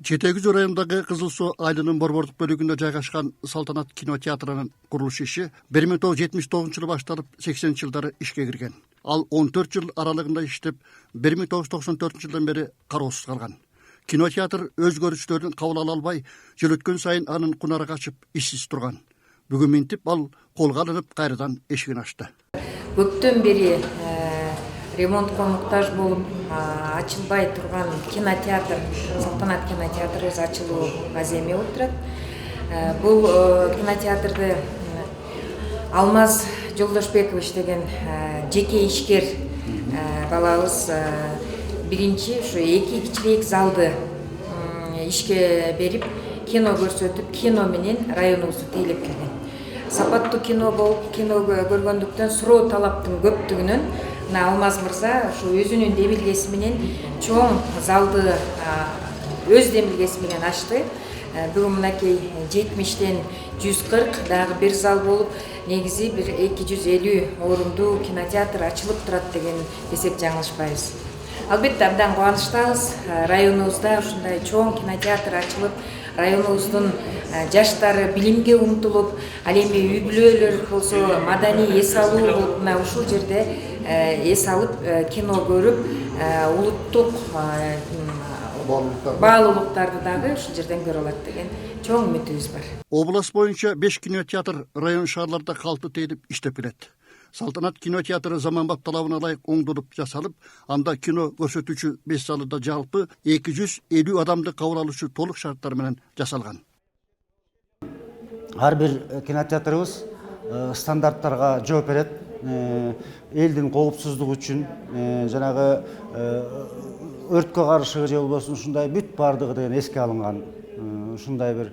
Жетегиз районундагы Кызыл Суу айылынын борбордук бөлүгүндө жайгашкан Салтанат кинотеатрынын курулуш иши 1979 жылы башталып, 80 жылдары ишке кирген. Ал 14 жыл аралыгында иштеп, 1994 жылдан бери кароосуз калган. Кинотеатр өзгөрүштөрдүн кабыл ала албай, жыл өткөн сайын анын кунары качып, ишсиз турган. Бүгүн минтип ал колго алынып, кайрадан эшигин ачты. Көптөн бери ремонтко муктаж болуп ачылбай турган кинотеатр, Салтанат кинотеатры ачылуу аземи болуп турат. Бул кинотеатрды Алмаз Жолдошбекович деген жеке ишкер балабыз биринчи ушу 2 кичирээк залды ишке берип, кино көрсөтүп, кино менен районубузду тейлеп келген. Сапаттуу кино болуп, кино көргөндүктөн суроо талаптын көптүгүнөн Алмаз мырза ушу өзүнүн демилгеси менен чоң залды өз демилгеси менен ачты. Бүгүн мынакей 70тен 140 дагы бир зал болуп, негизи бир 250 орунду кинотеатр ачылып турат деген десек жаңылышпайбыз. Албетте абдан кубанычтабыз. Районубузда ушундай чоң кинотеатр ачылып, районубуздун жаштары билимге умтулуп, ал эми үй бүлөлөр болсо маданий эс алуу болуп, мына ушул жерде эс алып, кино көрүп, улуттук баалуулуктарды дагы ушул жерден көрө алат деген чоң үмүтүбүз бар. Область боюнча 5 кинотеатр район шаарларда калпты тейлип иштеп келет. Салтанат кинотеатры заманбап талабына ылайык оңдолуп жасалып, анда кино көрсөтүүчү 5 залында жалпы 250 адамды кабыл алуучу толук шарттар менен жасалган. Ар бир кинотеатрыбыз стандарттарга жооп берет. Элдин коопсуздугу үчүн, жанагы өрткө каршы же болбосун ушундай бүт бардыгы деген эске алынган. Ушундай бир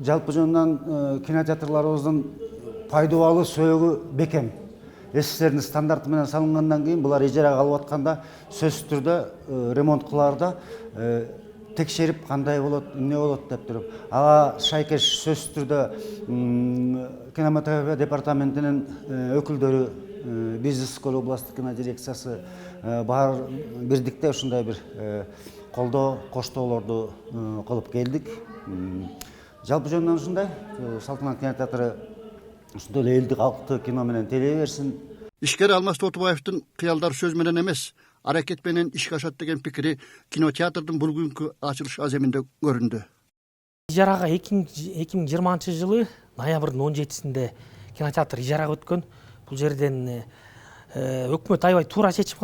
жалпы жөнүнөн кинотеатрларыбыздын пайдубалы сөөгү бекем. СССРдин стандарты менен салынгандан кийин булар ижарага алып атканда сөзсүз түрдө ремонт кылаарда текшерип кандай болот, эмне болот деп туруп. Ага шайкеш сөзсүз түрдө кинематография департаментинин өкүлдөрү, бизнес школа областтык кино дирекциясы бар бирдикте ушундай бир колдоо, коштоолорду кылып келдик. Жалпы жөнүнөн ушундай Салтанат кинотеатры ушундай эле элди калкты кино менен тейлей берсин. Ишкер Алмаз Тотубаевдин кыялдар сөз менен эмес, аракет менен ишке ашат деген пикири кинотеатрдын бүгүнкү ачылыш аземинде көрүндү. Ижарага 2020 жылы ноябрдын 17-синде кинотеатр ижарага өткөн. Бул жерден өкмөт аябай туура чечим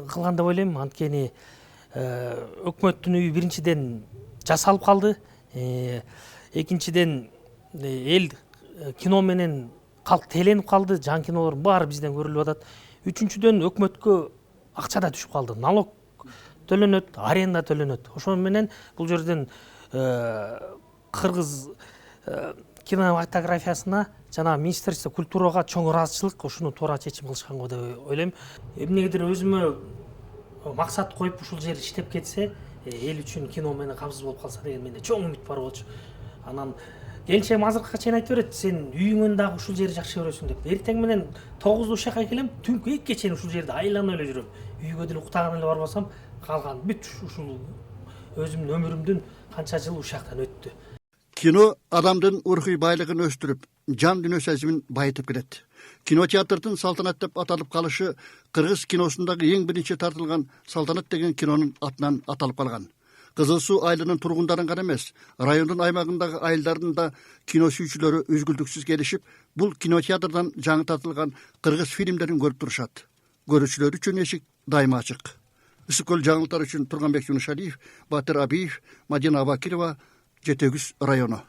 кылган деп ойлойм. Анткени өкмөттүн үйү биринчиден жасалып калды. Экинчиден эл кино менен тейленип калды. Жан кинолор баары бизден көрүлүп атат. Үчүнчүдөн өкмөткө акча да түшүп калды. Налог төлөнөт, аренда төлөнөт. Ошон менен бул жерден кыргыз кинематографиясына жана Министерство культурага чоң ыраазычылык, ушуну туура чечим кылышкан го деп ойлойм. Эмнегедир өзүмө максат коюп ушул жер иштеп кетсе, эл үчүн кино менен камсыз болуп калса деген менде чоң үмүт бар болчу. Анан келинчегим азыркыга чейин айтып берет, сен үйүңөн дагы ушул жерди жакшы көрөсүң деп. Эртең менен 9 ушакка келем, түнкү 2-ге чейин ушул жерди айланып эле жүрөм. Үйгө деле уктаган эле барбасам, калган бүт ушул өзүмдүн өмүрүмдүн канча жыл ушактан өттү. Кино адамдын урухий байлыгын өстүрүп, жан дүйнө сезимин байытып келет. Кинотеатрдын Салтанат деп аталып калышы кыргыз киносундагы эң биринчи тартылган Салтанат деген кинонун атынан аталып калган. Кызыл Суу айылынын тургундарын гана эмес, райондун аймагындагы айылдардын да кино сүйүүчүлөрү үзгүлтүксүз келишип, бул кинотеатрдан жаңы тартылган кыргыз фильмдерин көрүп турушат. Көрүүчүлөр үчүн эшик дайыма ачык. Ысык көл жаңылыктар үчүн Турганбек Юнушалиев, Батыр Абиев, Мадина Абакирова, Жетегиз району.